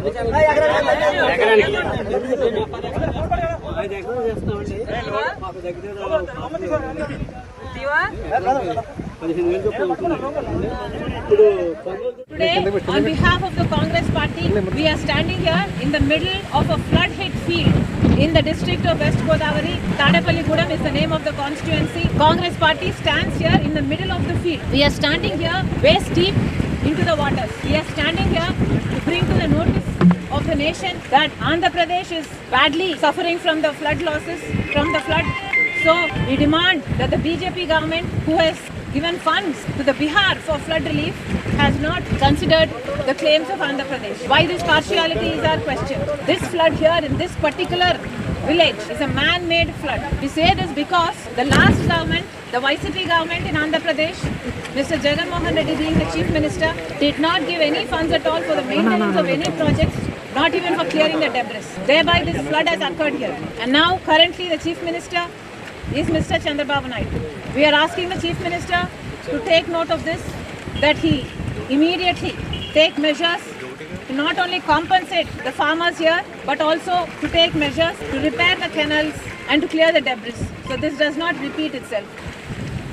Today, on behalf of the Congress Party, we are standing here in the middle of a flood-hit field in the district of West Godavari. Tadepalligudam is the name of the constituency. Congress Party stands here in the middle of the field. We are standing here waist deep into the waters. We are standing here to bring to the notice of the nation that Andhra Pradesh is badly suffering from the flood losses from the flood. So we demand that the BJP government, who has given funds to the Bihar for flood relief, has not considered the claims of Andhra Pradesh. Why this partiality is our question. This flood here in this particular village is a man-made flood. We say this because the last government, the YCP government in Andhra Pradesh, Mr. Jagan Mohan Reddy being the chief minister, did not give any funds at all for the maintenance of any projects, not even for clearing the debris. Thereby this flood has occurred here. And now currently the chief minister is Mr. Chandrababu Naidu. We are asking the chief minister to take note of this, that he immediately take measures to not only compensate the farmers here, but also to take measures to repair the canals and to clear the debris, so this does not repeat itself.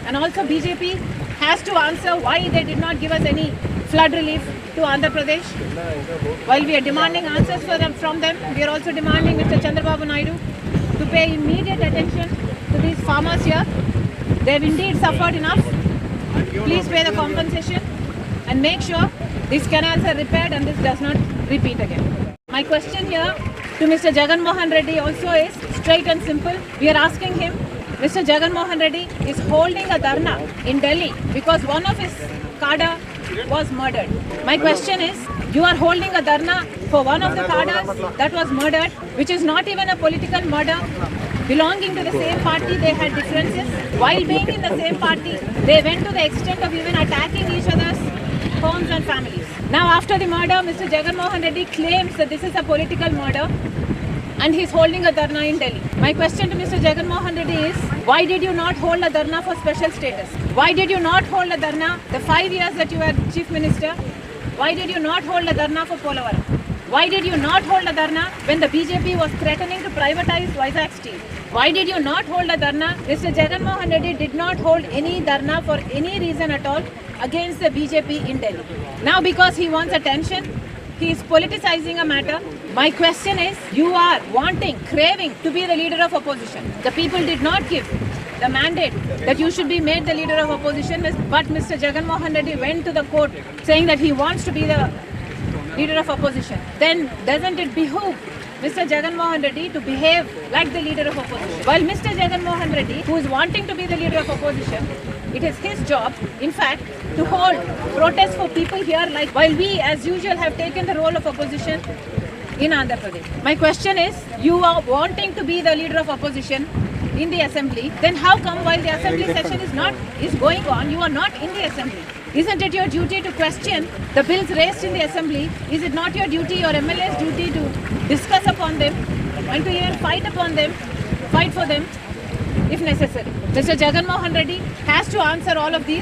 And also BJP has to answer why they did not give us any flood relief to Andhra Pradesh. While we are demanding answers from them, we are also demanding Mr. Chandrababu Naidu to pay immediate attention to these farmers here. They have indeed suffered enough. Please pay the compensation and make sure these canals are repaired and this does not repeat again. My question here to Mr. Jagan Mohan Reddy also is straight and simple. We are asking him, Mr. Jagan Mohan Reddy is holding a dharna in Delhi because one of his cadre was murdered. My question is, you are holding a dharna for one of the cadres that was murdered, which is not even a political murder. Belonging to the same party, they had differences. While being in the same party, they went to the extent of even attacking each other's homes and families. Now after the murder, Mr. Jagan Mohan Reddy claims that this is a political murder and he is holding a dharna in Delhi. My question to Mr. Jagan Mohan Reddy is, why did you not hold a dharna for special status? Why did you not hold a dharna the 5 years that you were chief minister? Why did you not hold a dharna for Polavaram? Why did you not hold a dharna when the BJP was threatening to privatize Vizag Steel? Why did you not hold a dharna? Mr. Jagan Mohan Reddy did not hold any dharna for any reason at all against the BJP in Delhi. Now because he wants attention, he is politicizing a matter. My question is, you are craving to be the leader of opposition. The people did not give the mandate that you should be made the leader of opposition, but Mr. Jagan Mohan Reddy went to the court saying that he wants to be the leader of opposition. Then doesn't it behoove Mr. Jagan Mohan Reddy to behave like the leader of opposition? While Mr. Jagan Mohan Reddy, who is wanting to be the leader of opposition, it is his job, in fact, to hold protests for people here, like while we, as usual, have taken the role of opposition in Andhra Pradesh. My question is, you are wanting to be the leader of opposition in the assembly, then how come while the assembly session is going on, you are not in the assembly? Isn't it your duty to question the bills raised in the assembly? Is it not your duty, your MLA's duty, to discuss upon them and to even fight for them if necessary? Mr. Jagan Mohan Reddy has to answer all of these.